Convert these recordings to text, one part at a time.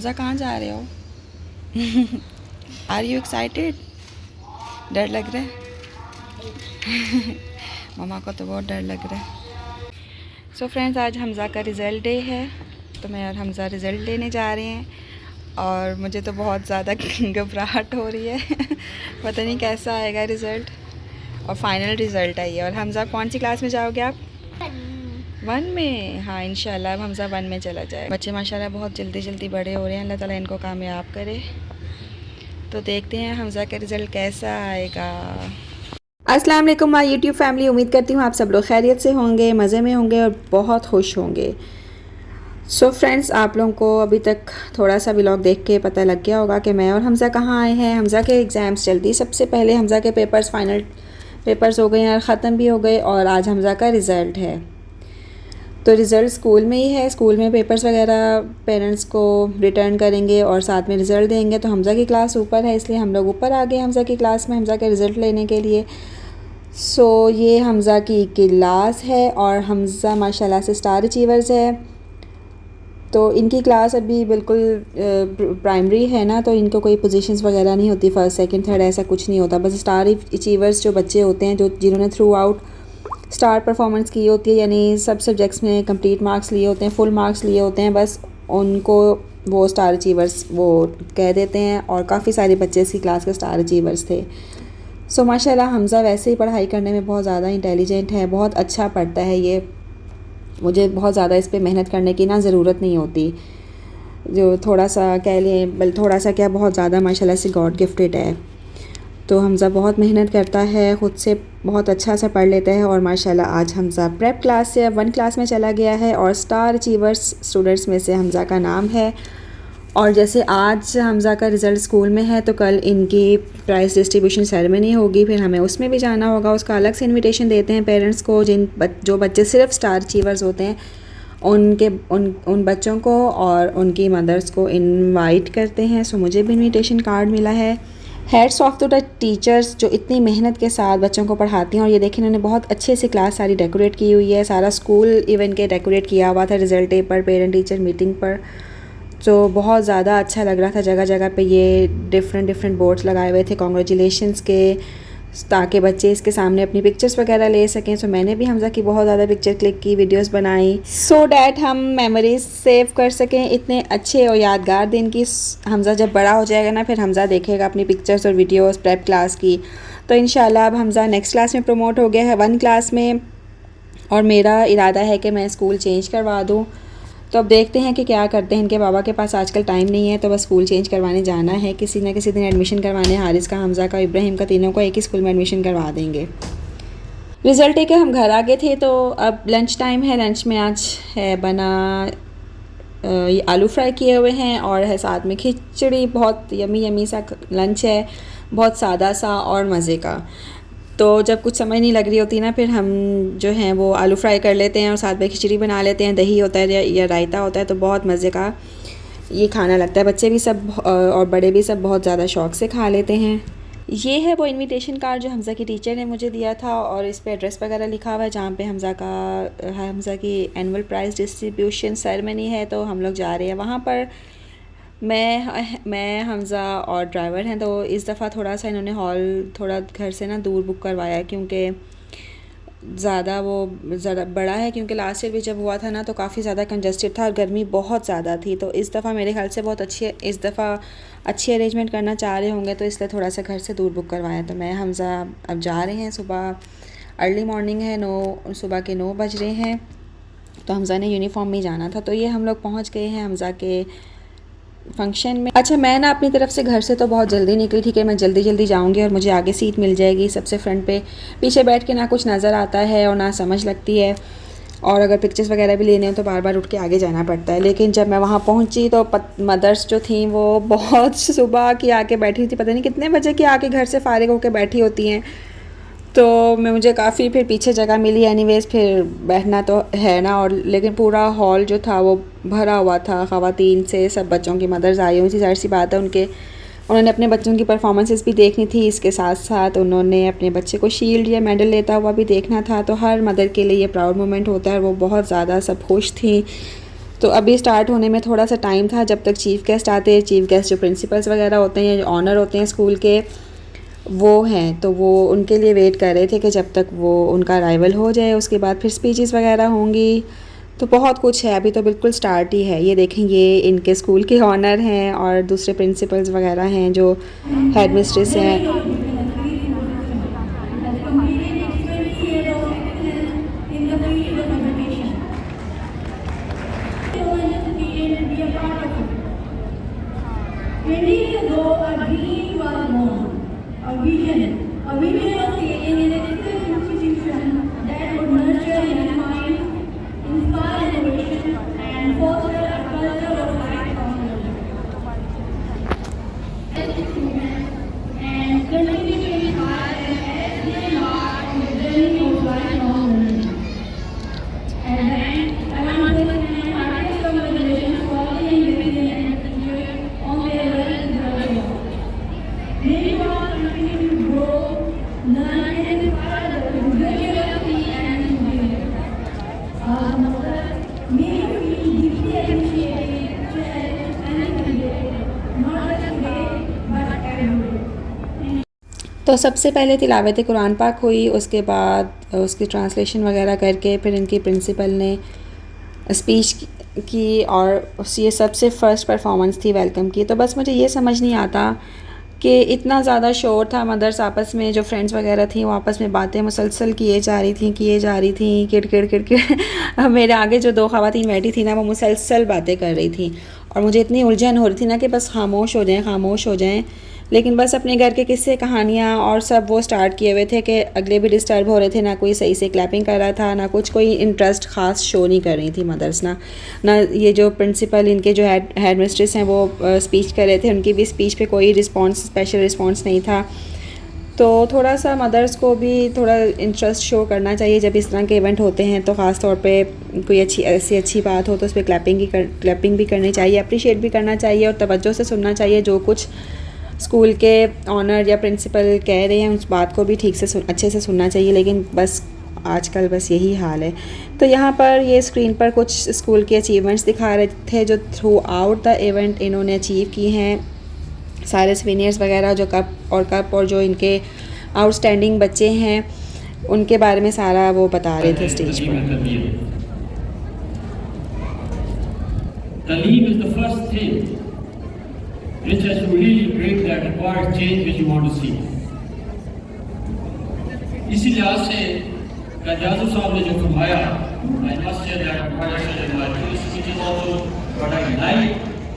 हमज़ा कहाँ जा रहे हो? Are you excited? डर लग रहा है? मम्मा को तो बहुत डर लग रहा है। सो फ्रेंड्स, आज हमज़ा का रिज़ल्ट डे है, तो मैं और हमज़ा रिज़ल्ट लेने जा रहे हैं और मुझे तो बहुत ज़्यादा घबराहट हो रही है। पता नहीं कैसा आएगा रिज़ल्ट, और फाइनल रिज़ल्ट है ये। और हमज़ा कौन सी क्लास में जाओगे आप? 1 में। हाँ, इंशाल्लाह अब हमज़ा 1 में चला जाए। बच्चे माशाल्लाह बहुत जल्दी जल्दी बड़े हो रहे हैं, अल्लाह ताला इनको कामयाब करे। तो देखते हैं हमज़ा का रिज़ल्ट कैसा आएगा। अस्सलाम वालेकुम माय यूट्यूब फैमिली, उम्मीद करती हूँ आप सब लोग खैरियत से होंगे, मज़े में होंगे और बहुत खुश होंगे। सो फ्रेंड्स, आप लोगों को अभी तक थोड़ा सा व्लॉग देख के पता लग गया होगा कि मैं और हमज़ा कहाँ आए हैं। हमज़ा के एग्ज़ाम्स जल्दी, सबसे पहले हमज़ा के पेपर्स, फाइनल पेपर्स हो गए और ख़त्म भी हो गए, और आज हमज़ा का रिज़ल्ट है। तो रिज़ल्ट स्कूल में ही है, स्कूल में पेपर्स वगैरह पेरेंट्स को रिटर्न करेंगे और साथ में रिज़ल्ट देंगे। तो हमज़ा की क्लास ऊपर है, इसलिए हम लोग ऊपर आ गए हमज़ा की क्लास में हमज़ा का रिज़ल्ट लेने के लिए। सो ये हमज़ा की क्लास है और हमज़ा माशाल्लाह से स्टार अचीवर्स है। तो इनकी क्लास अभी बिल्कुल प्राइमरी है ना, तो इनको कोई पोजीशंस वगैरह नहीं होती, फर्स्ट सेकंड थर्ड ऐसा कुछ नहीं होता। बस स्टार अचीवर्स जो बच्चे होते हैं, जो जिन्होंने थ्रू आउट स्टार परफॉर्मेंस की होती है, यानी सब सब्जेक्ट्स में कंप्लीट मार्क्स लिए होते हैं, फुल मार्क्स लिए होते हैं, बस उनको वो स्टार अचीवर्स वो कह देते हैं। और काफ़ी सारे बच्चे इसकी क्लास के स्टार अचीवर्स थे। सो माशाल्लाह हमज़ा वैसे ही पढ़ाई करने में बहुत ज़्यादा इंटेलिजेंट है, बहुत अच्छा पढ़ता है ये। मुझे बहुत ज़्यादा इस पे मेहनत करने की ना ज़रूरत नहीं होती, जो थोड़ा सा कह लें, बल थोड़ा सा क्या, बहुत ज़्यादा माशाल्लाह से गॉड गिफ्टेड है। तो हमज़ा बहुत मेहनत करता है, ख़ुद से बहुत अच्छा सा पढ़ लेता है। और माशाल्लाह आज हमज़ा प्रेप क्लास से 1 क्लास में चला गया है और स्टार अचीवर्स स्टूडेंट्स में से हमज़ा का नाम है। और जैसे आज हमज़ा का रिज़ल्ट स्कूल में है, तो कल इनकी प्राइज़ डिस्ट्रीब्यूशन सेरेमनी होगी, फिर हमें उसमें भी जाना होगा। उसका अलग से इनविटेशन देते हैं पेरेंट्स को, जो बच्चे सिर्फ स्टार अचीवर्स होते हैं उन बच्चों को और उनकी मदर्स को इनवाइट करते हैं। सो मुझे भी इनविटेशन कार्ड मिला है। Hats off to the teachers जो इतनी मेहनत के साथ बच्चों को pढ़ाती हैं। और ये देखें, इन्होंने बहुत अच्छे से क्लास सारी डेकोरेट की हुई है, सारा स्कूल इवन के डेकोरेट किया हुआ था रिज़ल्ट डे पर, पेरेंट टीचर मीटिंग पर। तो बहुत ज़्यादा अच्छा लग रहा था, जगह जगह पे ये डिफरेंट बोर्ड्स लगाए हुए थे कांग्रेचुलेशंस के, ताकि बच्चे इसके सामने अपनी पिक्चर्स वगैरह ले सकें। सो मैंने भी हमज़ा की बहुत ज़्यादा पिक्चर क्लिक की, वीडियोस बनाई, सो डैट हम मेमोरीज सेव कर सकें इतने अच्छे और यादगार दिन की। हमज़ा जब बड़ा हो जाएगा ना, फिर हमज़ा देखेगा अपनी पिक्चर्स और वीडियोस प्रेप क्लास की। तो इंशाल्लाह अब हमज़ा नेक्स्ट क्लास में प्रमोट हो गया है, 1 क्लास में, और मेरा इरादा है कि मैं स्कूल चेंज करवा दूँ। तो अब देखते हैं कि क्या करते हैं। इनके बाबा के पास आजकल टाइम नहीं है, तो बस स्कूल चेंज करवाने जाना है, किसी न किसी दिन एडमिशन करवाने। हारिस का, हमज़ा का, इब्राहिम का, तीनों को एक ही स्कूल में एडमिशन करवा देंगे। रिज़ल्ट लेकर हम घर आ गए थे, तो अब लंच टाइम है। लंच में आज है बना ये आलू फ्राई किए हुए हैं और है साथ में खिचड़ी। बहुत यमी सा लंच है, बहुत सादा सा और मज़े का। तो जब कुछ समझ नहीं लग रही होती ना, फिर हम जो हैं वो आलू फ्राई कर लेते हैं और साथ में खिचड़ी बना लेते हैं। दही होता है या रायता होता है, तो बहुत मज़े का ये खाना लगता है। बच्चे भी सब और बड़े भी सब बहुत ज़्यादा शौक़ से खा लेते हैं। ये है वो इनविटेशन कार्ड जो हमज़ा की टीचर ने मुझे दिया था, और इस पे एड्रेस वगैरह लिखा हुआ है जहाँ पे हमज़ा की एनुअल प्राइज़ डिस्ट्रीब्यूशन सेरेमनी है। तो हम लोग जा रहे हैं वहाँ पर। मैं हमज़ा और ड्राइवर हैं। तो इस दफ़ा थोड़ा सा इन्होंने हॉल थोड़ा घर से ना दूर बुक करवाया है, क्योंकि ज़्यादा बड़ा है। क्योंकि लास्ट ईयर भी जब हुआ था ना, तो काफ़ी ज़्यादा कंजस्टेड था और गर्मी बहुत ज़्यादा थी। तो इस दफ़ा मेरे ख्याल से बहुत इस दफ़ा अच्छी अरेंजमेंट करना चाह रहे होंगे, तो इसलिए थोड़ा सा घर से दूर बुक करवाया। तो मैं हमज़ा अब जा रहे हैं, सुबह अर्ली मॉर्निंग है, सुबह के 9 बज रहे हैं। तो हमज़ा ने यूनिफॉर्म में जाना था। तो ये हम लोग पहुँच गए हैं हमज़ा के फंक्शन में। अच्छा, मैं ना अपनी तरफ से घर से तो बहुत जल्दी निकली थी कि मैं जल्दी जाऊंगी और मुझे आगे सीट मिल जाएगी सबसे फ्रंट पे। पीछे बैठ के ना कुछ नज़र आता है और ना समझ लगती है, और अगर पिक्चर्स वगैरह भी लेने हो तो बार बार उठ के आगे जाना पड़ता है। लेकिन जब मैं वहाँ पहुँची तो मदर्स जो थी वो बहुत सुबह की आके बैठी थी, पता नहीं कितने बजे की आके घर से फ़ारिग होकर बैठी होती हैं। तो मुझे काफ़ी फिर पीछे जगह मिली, एनीवेज़ फिर बैठना तो है ना। और लेकिन पूरा हॉल जो था वो भरा हुआ था ख़वातीन से, सब बच्चों की मदर्स आई हुई थी। ज़ाहिर सी बात है, उन्होंने अपने बच्चों की परफॉर्मेंसेस भी देखनी थी, इसके साथ साथ उन्होंने अपने बच्चे को शील्ड या मेडल लेता हुआ भी देखना था। तो हर मदर के लिए ये प्राउड मोमेंट होता है, और वो बहुत ज़्यादा सब खुश थी। तो अभी स्टार्ट होने में थोड़ा सा टाइम था, जब तक चीफ़ गेस्ट आते हैं। चीफ़ गेस्ट जो प्रिंसिपल्स वगैरह होते हैं, जो ऑनर होते हैं स्कूल के, वो हैं, तो वो उनके लिए वेट कर रहे थे कि जब तक वो उनका अराइवल हो जाए, उसके बाद फिर स्पीचेस वगैरह होंगी। तो बहुत कुछ है, अभी तो बिल्कुल स्टार्ट ही है। ये देखें, ये इनके स्कूल के ऑनर हैं और दूसरे प्रिंसिपल्स वगैरह हैं जो हेड मिस्ट्रेस हैं। A vision of creating an ethical institution that would nurture young minds, inspire innovation, and foster a culture of lifelong learning. And continue to inspire and as they embark on the journey of lifelong learning. At the end, I want to extend my heartiest congratulations to all the young ladies and teachers on their well-deserved work. May you all continue to grow, learn and inspire others with your curiosity and enthusiasm. Our mother, may you feel deeply appreciated, cherished and celebrated, not just today, but every day. तो सबसे पहले तिलावत कुरान पाक हुई, उसके बाद उसकी translation वगैरह करके फिर इनकी प्रिंसिपल ने स्पीच की और ये सबसे फ़र्स्ट परफॉर्मेंस थी वेलकम की। तो बस मुझे ये समझ नहीं आता कि इतना ज़्यादा शोर था मदर्स आपस में, जो फ्रेंड्स वगैरह थी वो आपस में बातें मुसलसल किए जा रही थी किड़ किड़ मेरे आगे जो दो ख़वातीन बैठी थी ना, वो मुसलसल बातें कर रही थी और मुझे इतनी उलझन हो रही थी ना कि बस खामोश हो जाएं। लेकिन बस अपने घर के किस्से कहानियाँ और सब वो स्टार्ट किए हुए थे कि अगले भी डिस्टर्ब हो रहे थे, ना कोई सही से क्लैपिंग कर रहा था, ना कुछ कोई इंटरेस्ट ख़ास शो नहीं कर रही थी मदर्स ना ये जो प्रिंसिपल इनके जो हेड मिस्ट्रेस हैं वो स्पीच कर रहे थे, उनकी भी स्पीच पे कोई स्पेशल रिस्पॉन्स नहीं था। तो थोड़ा सा मदर्स को भी थोड़ा इंटरेस्ट शो करना चाहिए जब इस तरह के इवेंट होते हैं, तो ख़ास तौर पे कोई अच्छी बात हो तो उस पर क्लैपिंग भी करनी चाहिए, अप्रिशिएट भी करना चाहिए और तवज्जो से सुनना चाहिए। जो कुछ स्कूल के ऑनर या प्रिंसिपल कह रहे हैं उस बात को भी ठीक से अच्छे से सुनना चाहिए। लेकिन बस आजकल बस यही हाल है। तो यहाँ पर ये स्क्रीन पर कुछ स्कूल के अचीवमेंट्स दिखा रहे थे जो थ्रू आउट द इवेंट इन्होंने अचीव की हैं। सारे सीनियर्स वगैरह जो कप और जो इनके आउटस्टैंडिंग बच्चे हैं उनके बारे में सारा वो बता रहे थे स्टेज पर। Talim is the first thing which has to really break that required change which you want to see. इसी लिहाज से काजाजू साहब ने जो फरमाया, I must say that what I said in my speech is also what I like,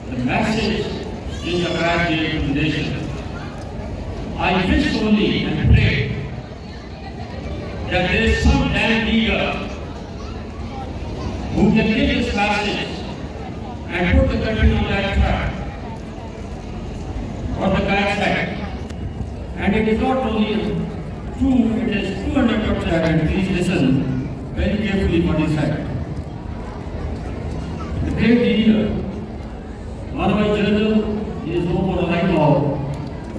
the message in the graduate foundation. I wish only and pray that there is some damn leader who can take this message and put the country on that track. Or the bad fact. And it is not only true, it is 200%, and please listen very carefully what is said. The great leader, Maravai General, he is no more alive now.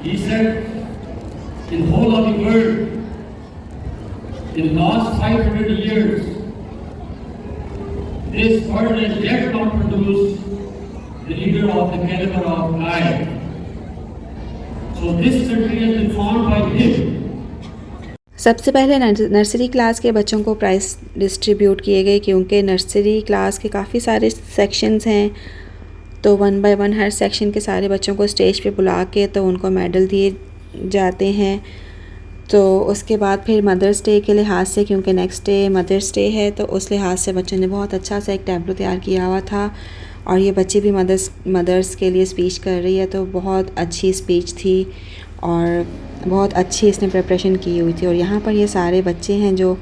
He said, in whole of the world, in the last 500 years, this world has yet not produced the leader of the caliber of I. So this country has been formed by him. सबसे पहले nursery class के बच्चों को price distribute किए गए, क्योंकि nursery class के काफ़ी सारे सेक्शंस हैं। तो 1 बाय 1 हर सेक्शन के सारे बच्चों को स्टेज पे बुला के तो उनको मेडल दिए जाते हैं। तो उसके बाद फिर मदर्स डे के लिहाज से, क्योंकि नेक्स्ट डे मदर्स डे है, तो उस लिहाज से बच्चों ने बहुत अच्छा सा एक टैब्लो तैयार किया हुआ था और ये बच्ची भी मदर्स के लिए स्पीच कर रही है। तो बहुत अच्छी स्पीच थी और बहुत अच्छी इसने प्रिपरेशन की हुई थी। और यहाँ पर ये सारे बच्चे हैं जो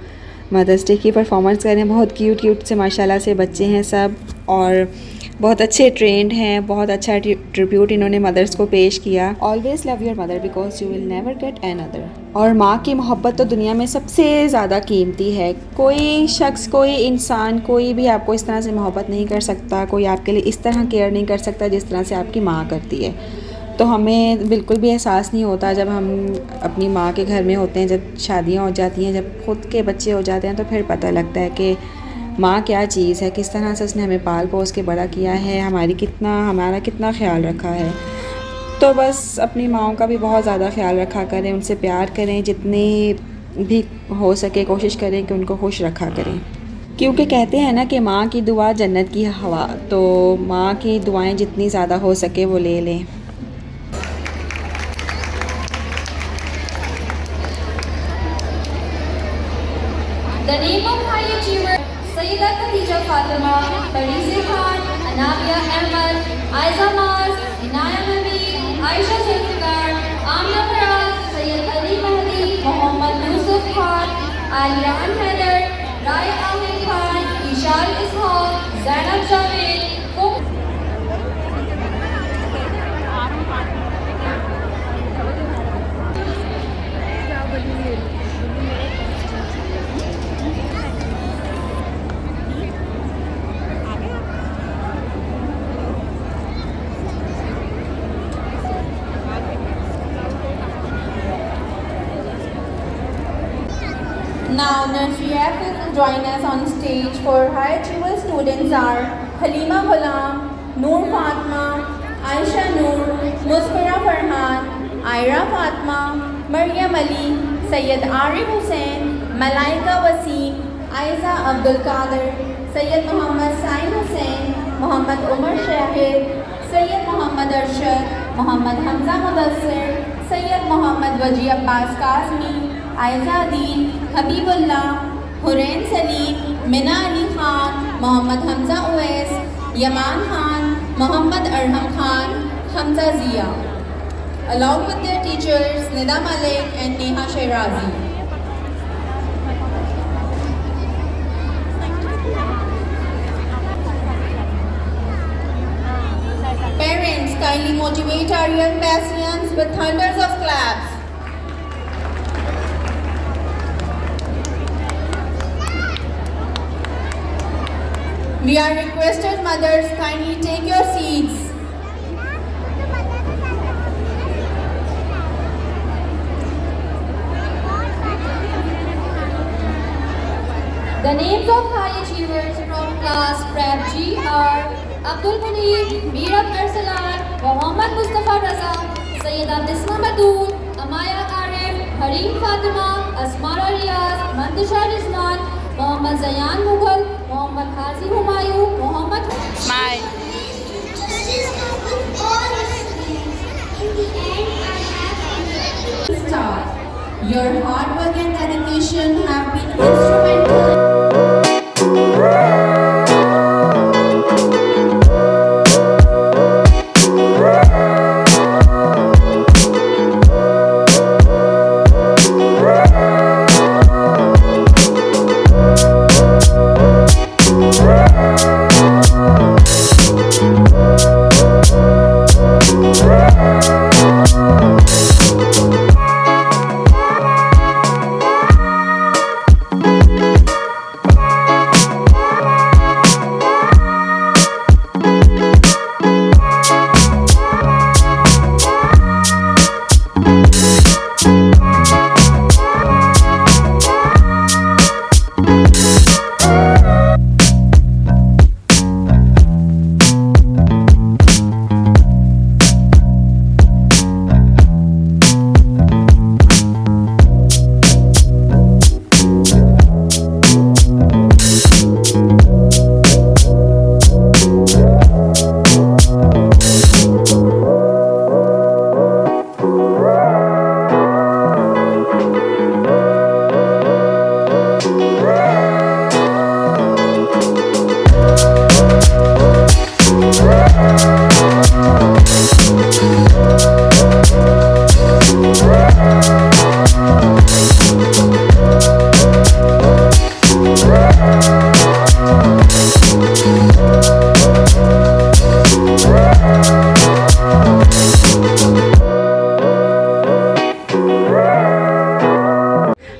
मदर्स डे की परफॉर्मेंस कर रहे हैं। बहुत क्यूट से माशाल्लाह से बच्चे हैं सब और बहुत अच्छे ट्रेंड हैं। बहुत अच्छा ट्रिब्यूट इन्होंने मदर्स को पेश किया। Always love your mother because you will never get another. और माँ की मोहब्बत तो दुनिया में सबसे ज़्यादा कीमती है। कोई शख्स, कोई इंसान, कोई भी आपको इस तरह से मोहब्बत नहीं कर सकता, कोई आपके लिए इस तरह केयर नहीं कर सकता जिस तरह से आपकी माँ करती है। तो हमें बिल्कुल भी एहसास नहीं होता जब हम अपनी माँ के घर में होते हैं, जब शादियाँ हो जाती हैं, जब ख़ुद के बच्चे हो जाते हैं, तो फिर पता लगता है कि माँ क्या चीज़ है, किस तरह से उसने हमें पाल पोस के बड़ा किया है, हमारा कितना ख्याल रखा है। तो बस अपनी माँओं का भी बहुत ज़्यादा ख्याल रखा करें, उनसे प्यार करें, जितनी भी हो सके कोशिश करें कि उनको खुश रखा करें, क्योंकि कहते हैं ना कि माँ की दुआ जन्नत की हवा। तो माँ की दुआएं जितनी ज़्यादा हो सके वो ले लें। The name of high achiever Sayyida Khadija Fatima, Parisi Khan, Anabia Ahmed, Aiza Maz, Inaya Nabi, Aisha Zulfikar, Amna Faraz, Sayyid Ali Mahdi, Muhammad Yusuf Khan, Aliyan Haider, Rai Amin Khan, Ishal Ishaq, Zainab Javed, Now, nursery F will join us on stage for high achiever students are Halima Ghulam, Noor Fatma, Aisha Noor, Musfira Farhan, Aira Fatma, Maryam Ali, Sayyid Arif Hussain, Malaika Waseem, Aiza Abdul Qadir, Sayyid Muhammad Sain Hussain, Muhammad Umar Shahid, Sayyid Muhammad Arshad, Muhammad Hamza Mudassir, Sayyid Muhammad Waji Abbas Kazmi, Aiza Adil, Habibullah, Hurain Salim, Mina Ali Khan, Muhammad Hamza Uwais, Yaman Khan, Muhammad Arham Khan, Hamza Zia, along with their teachers Nida Malik and Neha Shirazi. Parents, kindly motivate our young Bassians with thunders of claps. We are requested mothers, kindly take your seats. The names of high achievers from class Prep G are Abdul Munir, Meerab Arsalan, Muhammad Mustafa Raza, Sayyida Disma Madood, Amaya Arif, Harim Fatima, Asmara Riyaz, Mantasha Rizman, Muhammad Zayan Mughal, Muhammad Hazi Humayun, Muhammad Smile. Your hard work and dedication have been instrumental.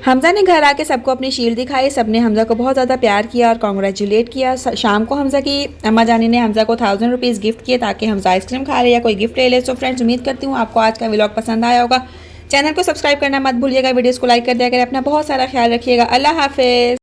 Hamza ने घर आके सबको अपनी shield दिखाई, सबने हमज़ा को बहुत ज़्यादा प्यार किया और कॉन्ग्रेचुलेट किया। शाम को हमज़ा की अम्मा जानी ने हमज़ा को 1000 रुपीज़ गिफ्ट किए ताकि हमज़ा आइसक्रीम खा ले या कोई गिफ्ट ले ले। सो फ्रेंड्स, उम्मीद करती हूँ आपको आज का व्लॉग पसंद आया होगा। चैनल को सब्सक्राइब करना मत भूलिएगा, वीडियोज़ को लाइक कर दिया करें। अपना बहुत सारा ख्याल रखिएगा। अल्लाह हाफिज़।